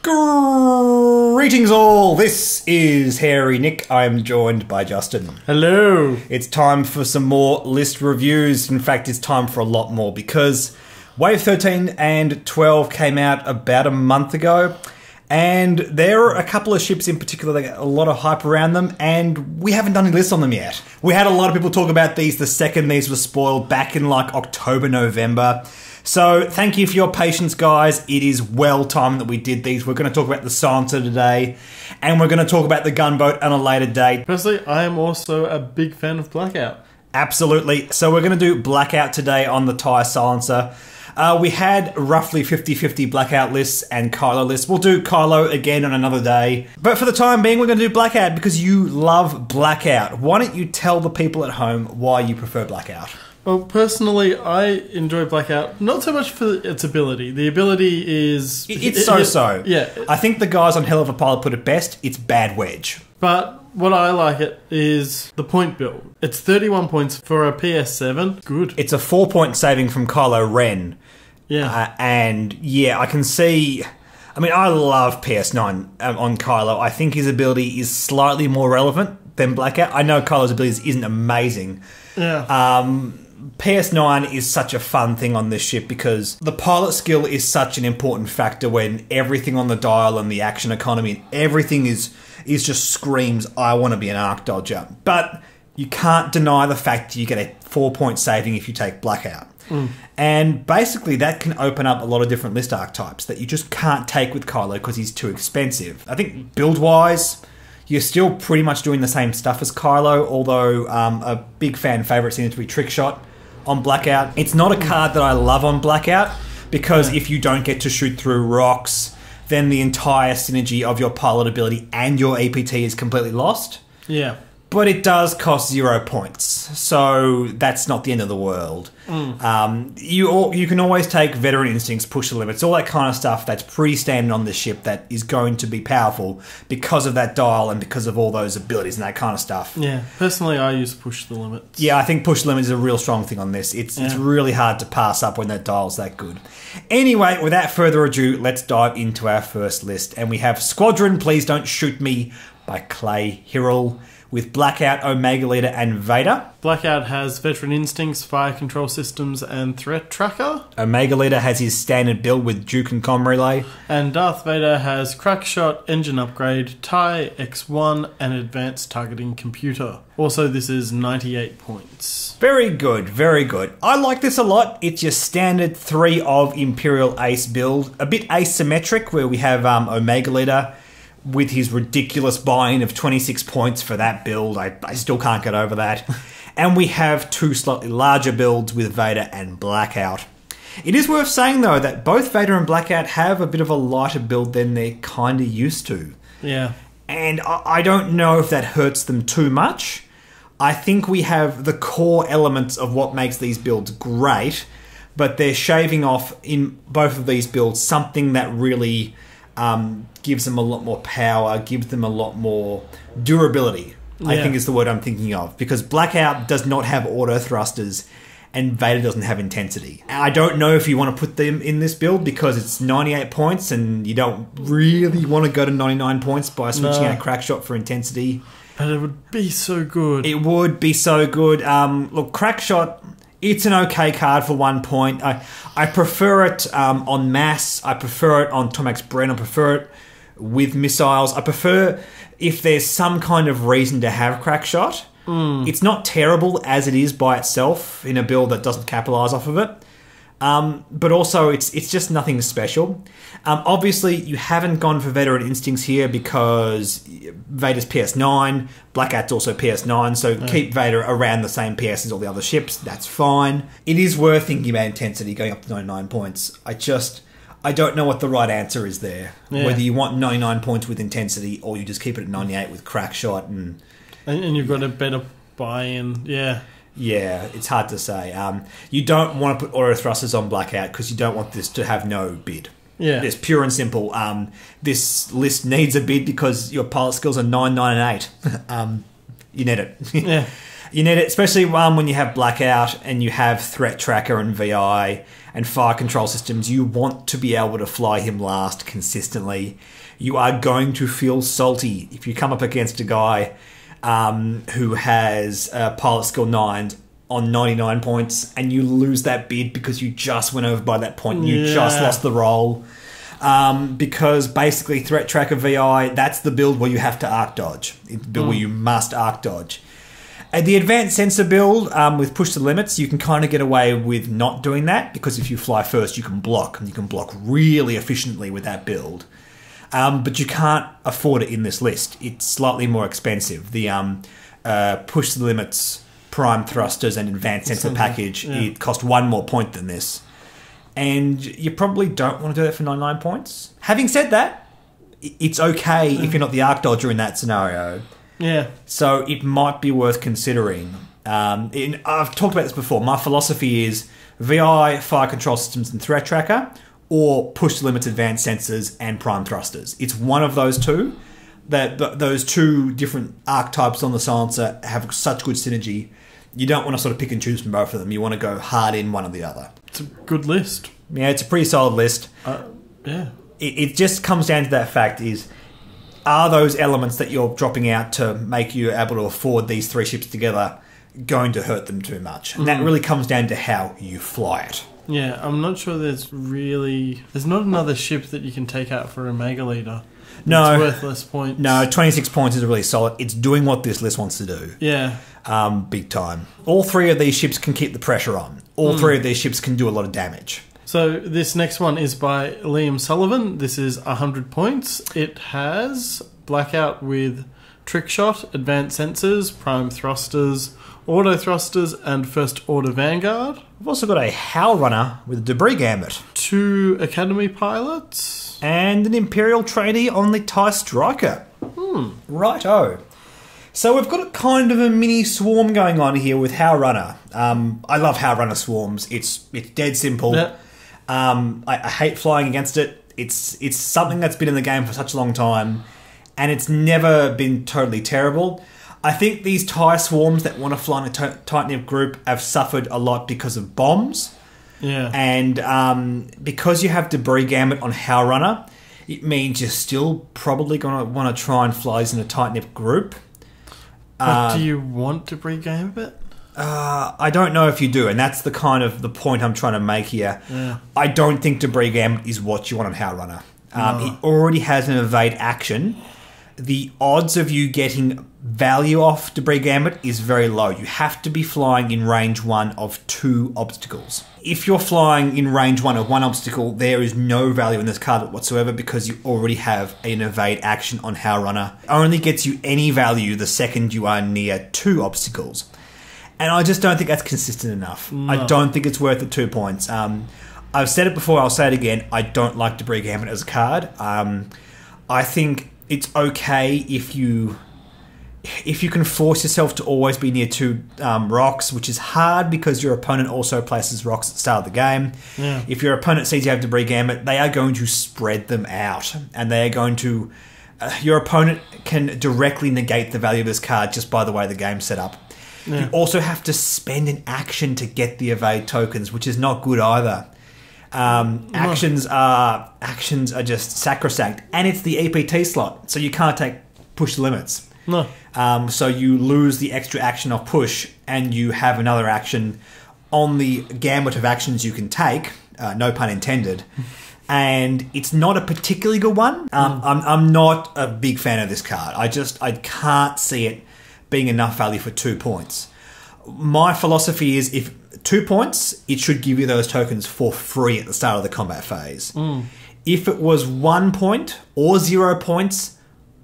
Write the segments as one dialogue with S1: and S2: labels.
S1: Greetings all, this is Hairy Nick. I'm joined by Justin.
S2: Hello.
S1: It's time for some more list reviews. In fact, it's time for a lot more because Wave 13 and 12 came out about a month ago. And there are a couple of ships in particular that get a lot of hype around them, and we haven't done any lists on them yet. We had a lot of people talk about these the second these were spoiled back in like October, November. So thank you for your patience, guys. It is well timed that we did these. We're going to talk about the Silencer today, and we're going to talk about the Gunboat on a later date.
S2: Personally, I am also a big fan of Blackout.
S1: Absolutely. So we're going to do Blackout today on the TIE Silencer. We had roughly 50-50 Blackout lists and Kylo lists. We'll do Kylo again on another day. But for the time being, we're going to do Blackout because you love Blackout. Why don't you tell the people at home why you prefer Blackout?
S2: Well, personally, I enjoy Blackout, not so much for its ability. The ability is...
S1: It's so-so.
S2: Yeah.
S1: I think the guys on Hell of a Pilot put it best. It's bad wedge.
S2: But what I like it is the point build. It's 31 points for a PS7. Good.
S1: It's a 4-point saving from Kylo Ren.
S2: Yeah.
S1: And yeah, I can see... I mean, I love PS9 on Kylo. I think his ability is slightly more relevant than Blackout. I know Kylo's ability isn't amazing.
S2: Yeah.
S1: PS9 is such a fun thing on this ship because the pilot skill is such an important factor when everything on the dial and the action economy and everything is just screams, I want to be an arc dodger. But you can't deny the fact you get a 4-point saving if you take Blackout. And basically that can open up a lot of different list archetypes that you just can't take with Kylo because he's too expensive. I think build-wise, you're still pretty much doing the same stuff as Kylo, although a big fan favourite seems to be Trickshot on Blackout. It's not a card that I love on Blackout because if you don't get to shoot through rocks, then the entire synergy of your pilot ability and your EPT is completely lost.
S2: Yeah.
S1: But it does cost 0 points, so that's not the end of the world. You can always take Veteran Instincts, Push the Limits, all that kind of stuff that's pretty standard on this ship that is going to be powerful because of that dial and because of all those abilities and that kind of stuff.
S2: Yeah, personally I use Push the Limits.
S1: Yeah, I think Push the Limits is a real strong thing on this. It's really hard to pass up when that dial's that good. Anyway, without further ado, let's dive into our first list. And we have Squadron, Please Don't Shoot Me by Clay Hirrell, with Blackout, Omega Leader, and Vader.
S2: Blackout has Veteran Instincts, Fire Control Systems, and Threat Tracker.
S1: Omega Leader has his standard build with Duke and Comm Relay.
S2: And Darth Vader has Crackshot, Engine Upgrade, TIE X1, and Advanced Targeting Computer. Also, this is 98 points.
S1: Very good, very good. I like this a lot. It's your standard 3 of Imperial Ace build. A bit asymmetric, where we have Omega Leader with his ridiculous buy-in of 26 points for that build. I still can't get over that. And we have 2 slightly larger builds with Vader and Blackout. It is worth saying, though, that both Vader and Blackout have a bit of a lighter build than they're kind of used to.
S2: Yeah.
S1: And I don't know if that hurts them too much. I think we have the core elements of what makes these builds great, but they're shaving off in both of these builds something that really... gives them a lot more power, gives them a lot more durability, I think is the word I'm thinking of. Because Blackout does not have auto thrusters and Vader doesn't have intensity. I don't know if you want to put them in this build because it's 98 points and you don't really want to go to 99 points by switching out Crackshot for intensity.
S2: But it would be so good.
S1: It would be so good. Look, Crackshot... It's an okay card for 1 point. I prefer it on mass. I prefer it on Tomax Bren. I prefer it with missiles. I prefer if there's some kind of reason to have Crackshot. It's not terrible as it is by itself in a build that doesn't capitalize off of it. But also, it's just nothing special. Obviously, you haven't gone for Veteran Instincts here because Vader's PS9, Blackout's also PS9, so keep Vader around the same PS as all the other ships. That's fine. It is worth thinking about intensity going up to 99 points. I don't know what the right answer is there. Yeah. Whether you want 99 points with intensity or you just keep it at 98 with Crackshot and
S2: you've got a better buy-in. Yeah.
S1: Yeah, it's hard to say. You don't want to put auto thrusters on Blackout because you don't want this to have no bid.
S2: Yeah.
S1: It's pure and simple. This list needs a bid because your pilot skills are 9, 9, and 8. You need it.
S2: Yeah.
S1: You need it, especially when you have Blackout and you have Threat Tracker and VI and Fire Control Systems. You want to be able to fly him last consistently. You are going to feel salty if you come up against a guy who has Pilot Skill 9 on 99 points and you lose that bid because you just went over by that point and you just lost the roll. Because basically Threat Tracker VI, that's the build where you have to arc dodge. It's the build where you must arc dodge. And the Advanced Sensor build with Push the Limits, you can kind of get away with not doing that because if you fly first, you can block. And you can block really efficiently with that build. But you can't afford it in this list. It's slightly more expensive. The Push the Limits, Prime Thrusters and Advanced Sensor package, it cost 1 more point than this. And you probably don't want to do that for 99 points. Having said that, it's okay if you're not the arc dodger in that scenario.
S2: Yeah.
S1: So it might be worth considering. I've talked about this before. My philosophy is VI, Fire Control Systems and Threat Tracker, or Push the Limits, Advanced Sensors and Prime Thrusters. It's one of those two. Those two different archetypes on the Silencer have such good synergy. You don't want to sort of pick and choose from both of them. You want to go hard in one or the other.
S2: It's a good list.
S1: Yeah, it's a pretty solid list.
S2: Yeah.
S1: It just comes down to that fact is, are those elements that you're dropping out to make you able to afford these 3 ships together going to hurt them too much? And that really comes down to how you fly it.
S2: Yeah, I'm not sure there's not another ship that you can take out for a Mega Leader.
S1: No.
S2: It's worth less points.
S1: No, 26 points is really solid. It's doing what this list wants to do.
S2: Yeah.
S1: Big time. All 3 of these ships can keep the pressure on. All 3 of these ships can do a lot of damage.
S2: So this next one is by Liam Sullivan. This is 100 points. It has Blackout with Trick Shot, Advanced Sensors, Prime Thrusters, Auto Thrusters, and First Order Vanguard.
S1: We've also got a Howl Runner with a Debris Gambit.
S2: 2 Academy Pilots.
S1: And an Imperial Trainee on the TIE Striker. Righto. So we've got a kind of a mini swarm going on here with Howl Runner. I love Howl Runner swarms. It's dead simple.
S2: Yeah.
S1: I hate flying against it. It's something that's been in the game for such a long time, and it's never been totally terrible. I think these TIE swarms that want to fly in a tight-knit group have suffered a lot because of bombs.
S2: Yeah.
S1: And because you have Debris Gambit on Howl Runner, it means you're still probably going to want to try and fly in a tight-knit group.
S2: But do you want Debris Gambit?
S1: I don't know if you do, and that's the point I'm trying to make here.
S2: Yeah.
S1: I don't think Debris Gambit is what you want on Howl Runner. He already has an evade action. The odds of you getting value off Debris Gambit is very low. You have to be flying in range 1 of 2 obstacles. If you're flying in range 1 of 1 obstacle, there is no value in this card whatsoever because you already have an evade action on Howl Runner. It only gets you any value the second you are near 2 obstacles. And I just don't think that's consistent enough. No. I don't think it's worth the 2 points. I've said it before, I'll say it again. I don't like Debris Gambit as a card. I think it's okay if you can force yourself to always be near 2 rocks, which is hard because your opponent also places rocks at the start of the game.
S2: Yeah.
S1: If your opponent sees you have Debris Gambit, they are going to spread them out. And they are going to... your opponent can directly negate the value of this card just by the way the game's set up. Yeah. You also have to spend an action to get the evade tokens, which is not good either. Actions are just sacrosanct, and it's the EPT slot, so you can't take push limits.
S2: No.
S1: So you lose the extra action of push, and you have another action on the gambit of actions you can take. No pun intended. And it's not a particularly good one. I'm not a big fan of this card. I can't see it being enough value for 2 points. My philosophy is if 2 points, it should give you those tokens for free at the start of the combat phase. If it was 1 point or 0 points,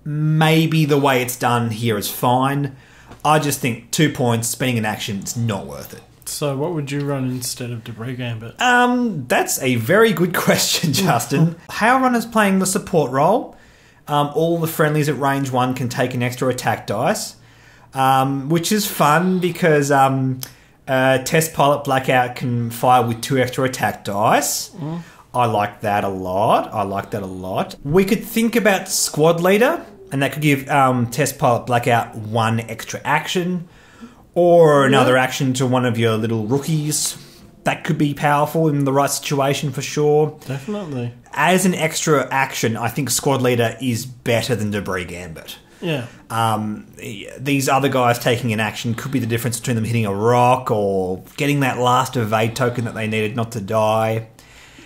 S1: maybe the way it's done here is fine. I just think 2 points, spending an action, it's not worth it.
S2: So what would you run instead of Debris Gambit?
S1: That's a very good question, Justin. Howl Runner's playing the support role. All the friendlies at range 1 can take an extra attack dice, which is fun because Test Pilot Blackout can fire with 2 extra attack dice. I like that a lot. We could think about Squad Leader, and that could give Test Pilot Blackout 1 extra action. Or another action to one of your little rookies. That could be powerful in the right situation for sure.
S2: Definitely.
S1: As an extra action, I think Squad Leader is better than Debris Gambit.
S2: Yeah.
S1: These other guys taking an action could be the difference between them hitting a rock or getting that last evade token that they needed not to die.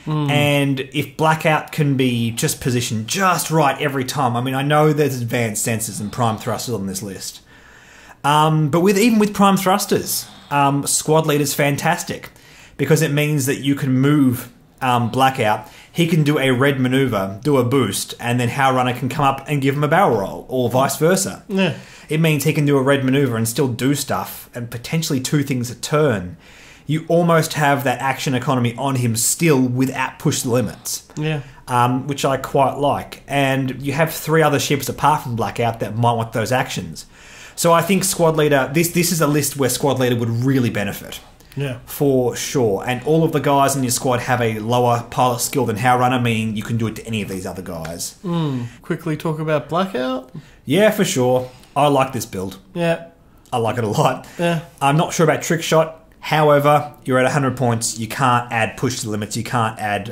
S1: And if Blackout can be just positioned just right every time, I mean, I know there's advanced sensors and prime thrusters on this list. But even with prime thrusters, Squad Leader's fantastic because it means that you can move Blackout. He can do a red maneuver, do a boost, and then How Runner can come up and give him a barrel roll, or vice versa.
S2: Yeah.
S1: It means he can do a red maneuver and still do stuff, and potentially 2 things a turn. You almost have that action economy on him still without push the limits.
S2: Yeah.
S1: Which I quite like. And you have 3 other ships apart from Blackout that might want those actions. So I think Squad Leader, this is a list where Squad Leader would really benefit.
S2: Yeah.
S1: For sure. And all of the guys in your squad have a lower pilot skill than How Runner, meaning you can do it to any of these other guys.
S2: Quickly talk about Blackout.
S1: Yeah, for sure. I like this build.
S2: Yeah.
S1: I like it a lot.
S2: Yeah.
S1: I'm not sure about Trick Shot. However, you're at 100 points. You can't add push to the limits. You can't add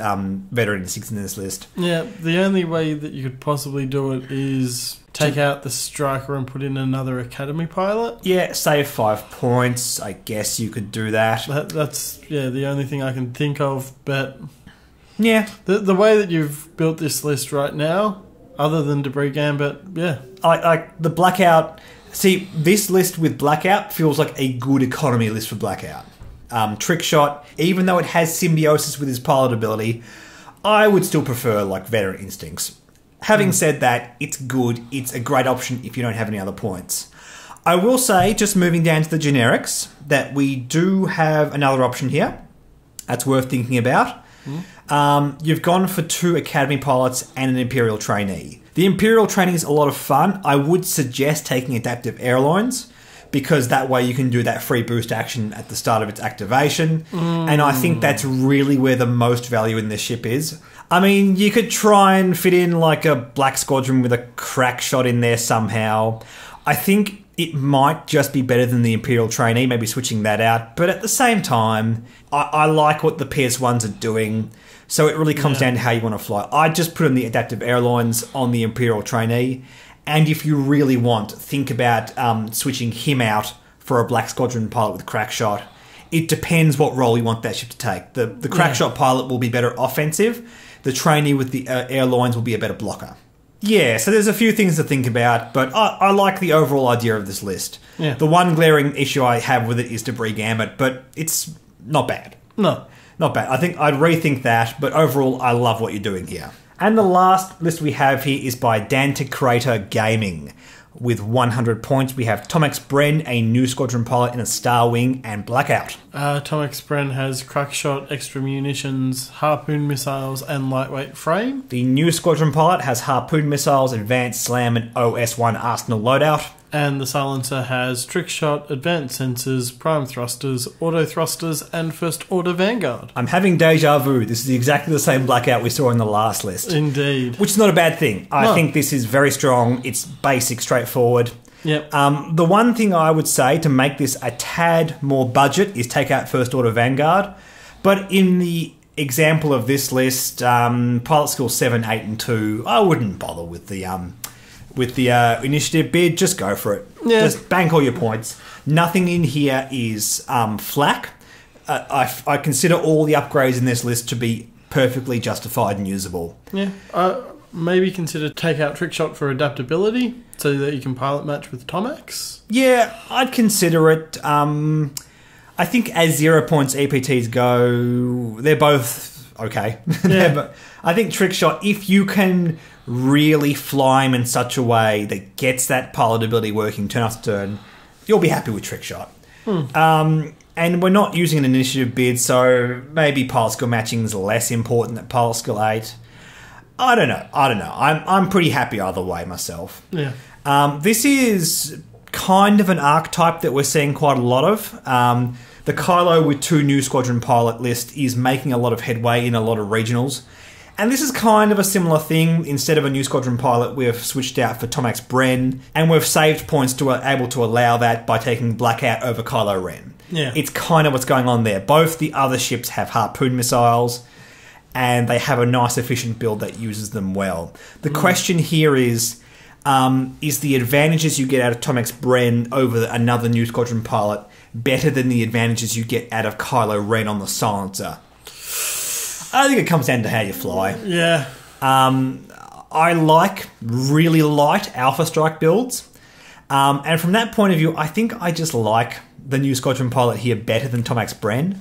S1: veteran instincts in this list.
S2: Yeah, the only way that you could possibly do it is take out the striker and put in another academy pilot.
S1: Yeah, save 5 points. I guess you could do that.
S2: That's the only thing I can think of. But
S1: yeah,
S2: the way that you've built this list right now, other than Debris Gambit, yeah,
S1: I the Blackout. See, this list with Blackout feels like a good economy list for Blackout. Trick Shot, even though it has symbiosis with his pilot ability, I would still prefer like veteran instincts. Having said that, it's good. It's a great option if you don't have any other points. I will say, just moving down to the generics, that we do have another option here. That's worth thinking about. You've gone for 2 academy pilots and an Imperial trainee. The Imperial trainee is a lot of fun. I would suggest taking Adaptive Airlines because that way you can do that free boost action at the start of its activation. And I think that's really where the most value in this ship is. I mean, you could try and fit in like a Black Squadron with a crack shot in there somehow. I think it might just be better than the Imperial trainee, maybe switching that out. But at the same time, I like what the PS1s are doing. So it really comes down to how you want to fly. I'd just put in the Adaptive Airlines on the Imperial trainee. And if you really want, think about switching him out for a Black Squadron pilot with crack shot. It depends what role you want that ship to take. The crack shot pilot will be better offensive. The trainee with the airlines will be a better blocker. Yeah, so there's a few things to think about, but I like the overall idea of this list.
S2: Yeah.
S1: The one glaring issue I have with it is Debris Gambit, but it's not bad.
S2: No.
S1: Not bad. I think I'd rethink that, but overall, I love what you're doing here. And the last list we have here is by Dante Crater Gaming. With 100 points, we have Tomex Bren, a new Squadron pilot in a Star Wing, and Blackout.
S2: Tomex Bren has crack shot, extra munitions, harpoon missiles, and lightweight frame.
S1: The new Squadron pilot has harpoon missiles, advanced slam, and OS1 arsenal loadout.
S2: And the silencer has trick shot, advanced sensors, prime thrusters, auto thrusters, and first order vanguard.
S1: I'm having deja vu. This is exactly the same Blackout we saw in the last list.
S2: Indeed.
S1: Which is not a bad thing. I think this is very strong. It's basic, straightforward.
S2: Yep.
S1: The one thing I would say to make this a tad more budget is take out first order vanguard. But in the example of this list, pilot skill 7, 8, and 2, I wouldn't bother with the initiative bid. Just go for it.
S2: Yeah.
S1: Just bank all your points. Nothing in here is flack. I consider all the upgrades in this list to be perfectly justified and usable.
S2: Yeah. Maybe consider take out trick shot for adaptability so that you can pilot match with Tomex.
S1: Yeah, I'd consider it. I think as 0 points EPTs go, they're both okay.
S2: Yeah.
S1: I think trick shot, if you can really fly him in such a way that gets that pilot ability working turn after turn, you'll be happy with trick shot. And we're not using an initiative bid, so maybe pilot skill matching is less important than pilot skill 8. I don't know. I'm pretty happy either way myself.
S2: Yeah.
S1: This is kind of an archetype that we're seeing quite a lot of. The Kylo with 2 new Squadron pilot list is making a lot of headway in a lot of regionals. And this is kind of a similar thing. Instead of a new Squadron pilot, we've switched out for Tomax Bren, and we've saved points to able to allow that by taking Blackout over Kylo Ren.
S2: Yeah.
S1: It's kind of what's going on there. Both the other ships have harpoon missiles, and they have a nice efficient build that uses them well. The question here is the advantages you get out of Tomax Bren over another new Squadron pilot better than the advantages you get out of Kylo Ren on the silencer? I think it comes down to how you fly.
S2: Yeah.
S1: I like really light Alpha Strike builds. And from that point of view, I think I just like the new Squadron pilot here better than Tomax Bren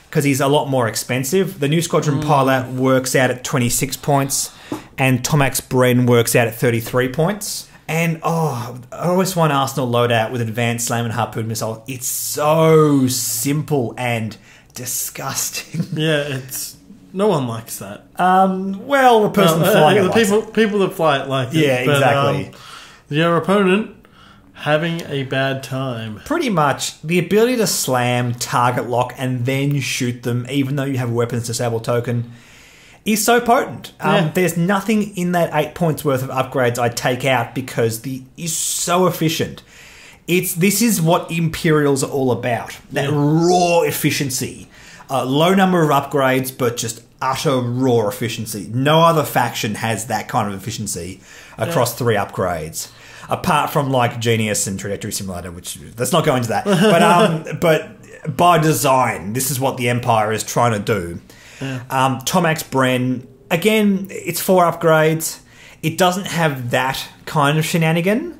S1: because he's a lot more expensive. The new Squadron pilot works out at 26 points and Tomax Bren works out at 33 points. And, I always want Arsenal loadout with advanced slam and harpoon missile. It's so simple and disgusting.
S2: Yeah, no one likes that.
S1: Well, the person flying it likes it.
S2: People that fly it like it.
S1: Yeah, exactly.
S2: Your opponent having a bad time.
S1: Pretty much. The ability to slam, target lock, and then shoot them, even though you have a weapons disable token, is so potent. There's nothing in that 8 points worth of upgrades I'd take out because is so efficient. This is what Imperials are all about. That raw efficiency. Low number of upgrades, but just utter raw efficiency. No other faction has that kind of efficiency across 3 upgrades. Apart from like Genius and Trajectory Simulator, which let's not go into that. But by design, this is what the Empire is trying to do. Yeah. Tomax Bren, again, it's 4 upgrades. It doesn't have that kind of shenanigan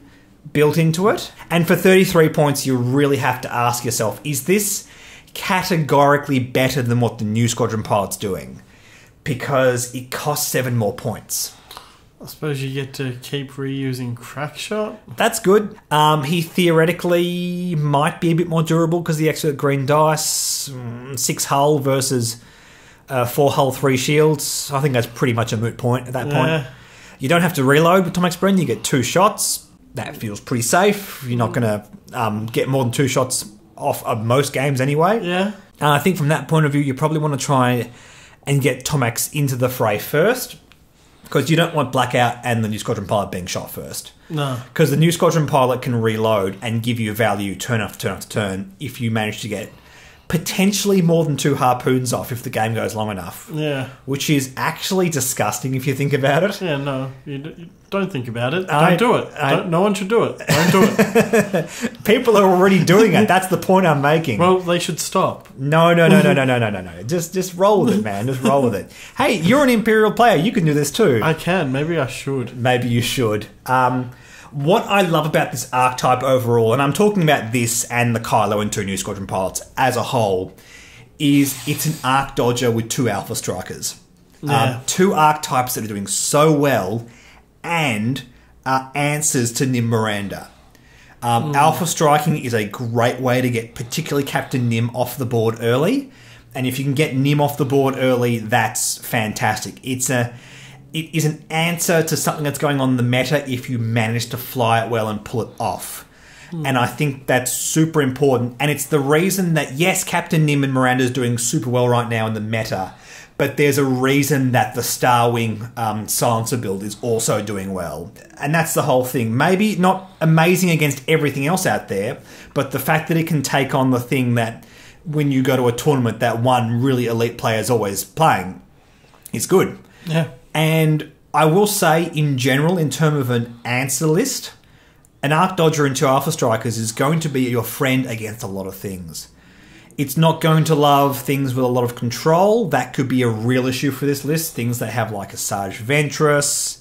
S1: built into it. And for 33 points, you really have to ask yourself, is this categorically better than what the new Squadron pilot's doing? Because it costs 7 more points.
S2: I suppose you get to keep reusing Crackshot.
S1: That's good. He theoretically might be a bit more durable because the extra green dice, 6 hull versus 4 hull, 3 shields. I think that's pretty much a moot point at that point. You don't have to reload with Tomax Bren. You get 2 shots. That feels pretty safe. You're not going to get more than 2 shots off of most games anyway.
S2: Yeah.
S1: I think from that point of view, you probably want to try and get Tomax into the fray first. Because you don't want Blackout and the new Squadron pilot being shot first.
S2: No.
S1: Because the new Squadron pilot can reload and give you value turn after turn after turn if you manage to get potentially more than 2 harpoons off if the game goes long enough.
S2: Yeah.
S1: Which is actually disgusting if you think about it.
S2: Yeah, no. You don't think about it. Don't do it. No one should do it. Don't do it.
S1: People are already doing it. That's the point I'm making.
S2: Well, they should stop.
S1: No. Just roll with it, man. Just roll with it. Hey, you're an Imperial player. You can do this too.
S2: I can. Maybe I should.
S1: Maybe you should. What I love about this archetype overall, and I'm talking about this and the Kylo and 2 new Squadron pilots as a whole, is it's an arc dodger with 2 alpha strikers.
S2: Yeah.
S1: 2 archetypes that are doing so well and are answers to Nim Miranda. Alpha striking is a great way to get particularly Captain Nim off the board early. And if you can get Nim off the board early, that's fantastic. It is an answer to something that's going on in the meta if you manage to fly it well and pull it off. And I think that's super important. And it's the reason that, yes, Captain Nim and Miranda is doing super well right now in the meta, but there's a reason that the Star Wing silencer build is also doing well. And that's the whole thing. Maybe not amazing against everything else out there, but the fact that it can take on the thing that when you go to a tournament that one really elite player is always playing is good.
S2: Yeah.
S1: And I will say, in general, in terms of an answer list, an Arc Dodger and 2 Alpha Strikers is going to be your friend against a lot of things. It's not going to love things with a lot of control. That could be a real issue for this list. Things that have like a Sarge Ventress,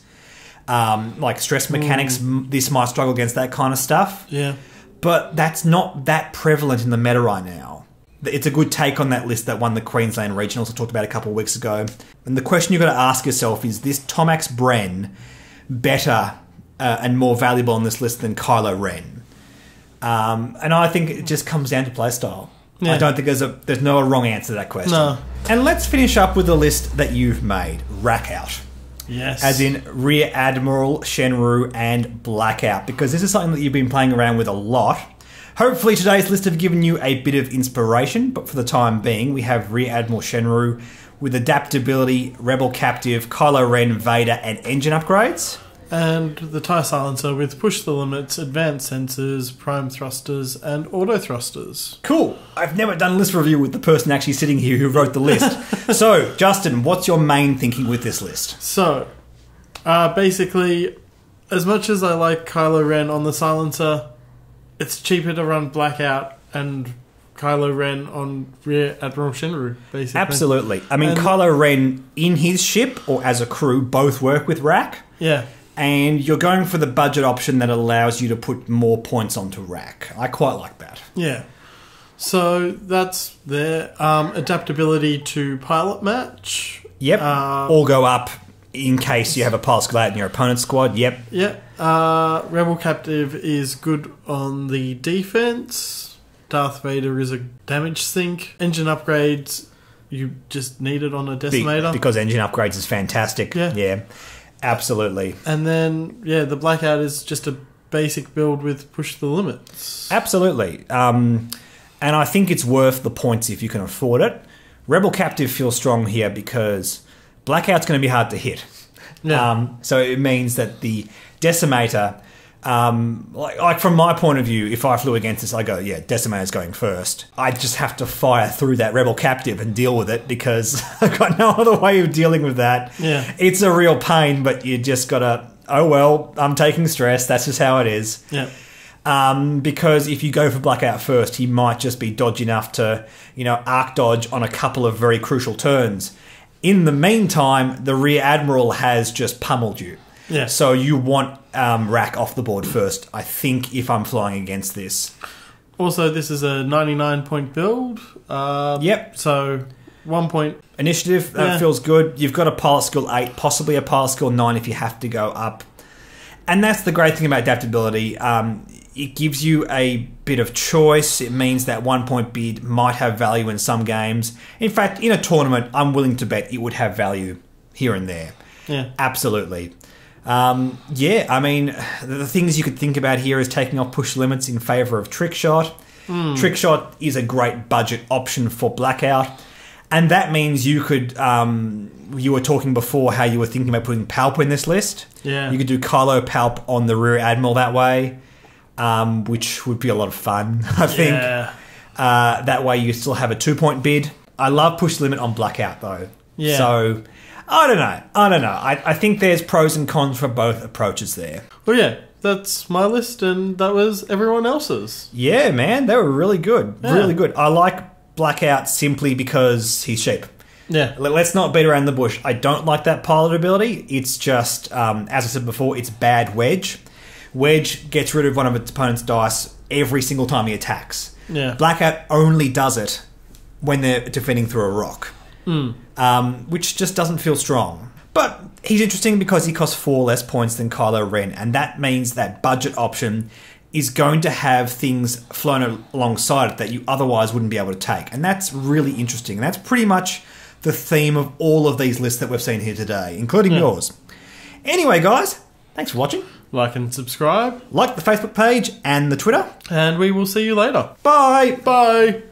S1: like stress mechanics. This might struggle against that kind of stuff.
S2: Yeah.
S1: But that's not that prevalent in the meta right now. It's a good take on that list that won the Queensland Regionals I talked about a couple of weeks ago. And the question you've got to ask yourself is this Tomax Bren better and more valuable on this list than Kylo Ren? And I think it just comes down to playstyle. Yeah. I don't think there's no wrong answer to that question.
S2: No.
S1: And let's finish up with the list that you've made. Blackout.
S2: Yes.
S1: As in Rear Admiral, Shenru, and Blackout. Because this is something that you've been playing around with a lot. Hopefully today's list have given you a bit of inspiration, but for the time being, we have Rear Admiral Shenru with adaptability, Rebel Captive, Kylo Ren, Vader, and engine upgrades.
S2: And the TIE Silencer with push the limits, advanced sensors, prime thrusters, and auto thrusters.
S1: Cool. I've never done a list review with the person actually sitting here who wrote the list. So, Justin, what's your main thinking with this list?
S2: So, basically, as much as I like Kylo Ren on the Silencer, it's cheaper to run Blackout and Kylo Ren on Rear Admiral Shinru, basically.
S1: Absolutely. I mean, Kylo Ren in his ship or as a crew both work with rack.
S2: Yeah.
S1: And you're going for the budget option that allows you to put more points onto rack. I quite like that.
S2: Yeah. So that's their adaptability to pilot match.
S1: Yep. All go up in case you have a pilot skill 8 in your opponent's squad. Yep.
S2: Yep. Rebel Captive is good on the defense. Darth Vader is a damage sink. Engine upgrades, you just need it on a Decimator.
S1: Because engine upgrades is fantastic. Yeah. Absolutely.
S2: And then, the Blackout is just a basic build with push the limits.
S1: Absolutely. And I think it's worth the points if you can afford it. Rebel Captive feels strong here because Blackout's going to be hard to hit.
S2: Yeah.
S1: So it means that the Decimator, like from my point of view, if I flew against this, I go, Decimator's going first. I just have to fire through that Rebel Captive and deal with it because I've got no other way of dealing with that.
S2: Yeah.
S1: It's a real pain, but you just got to, oh well, I'm taking stress. That's just how it is.
S2: Yeah.
S1: Because if you go for Blackout first, he might just be dodgy enough to, arc dodge on a couple of very crucial turns. In the meantime, the Rear Admiral has just pummeled you.
S2: Yeah.
S1: So you want rack off the board first, I think, if I'm flying against this.
S2: Also, this is a 99-point build.
S1: Yep.
S2: So 1 point.
S1: Initiative, that feels good. You've got a pilot skill 8, possibly a pilot skill 9 if you have to go up. And that's the great thing about adaptability. It gives you a bit of choice. It means that 1 point bid might have value in some games. In fact, in a tournament, I'm willing to bet it would have value here and there.
S2: Yeah.
S1: Absolutely. I mean, the things you could think about here is taking off push limits in favour of trick shot. Trick shot is a great budget option for Blackout. And that means you could, you were talking before how you were thinking about putting Palp in this list.
S2: Yeah.
S1: You could do Kylo Palp on the Rear Admiral that way, which would be a lot of fun, I think.
S2: Yeah.
S1: That way you still have a 2 point bid. I love push limit on Blackout though.
S2: Yeah.
S1: So, I don't know. I think there's pros and cons for both approaches there.
S2: Well, yeah, that's my list, and that was everyone else's.
S1: Yeah, man, they were really good.
S2: Yeah.
S1: Really good. I like Blackout simply because he's cheap.
S2: Yeah.
S1: Let's not beat around the bush. I don't like that pilot ability. It's just, as I said before, it's bad wedge. Wedge gets rid of one of its opponent's dice every single time he attacks.
S2: Yeah.
S1: Blackout only does it when they're defending through a rock. Which just doesn't feel strong. But he's interesting because he costs 4 less points than Kylo Ren, and that means that budget option is going to have things flown alongside it that you otherwise wouldn't be able to take. And that's really interesting. And that's pretty much the theme of all of these lists that we've seen here today, including yours. Anyway, guys, thanks for watching.
S2: Like and subscribe.
S1: Like the Facebook page and the Twitter.
S2: And we will see you later.
S1: Bye.
S2: Bye.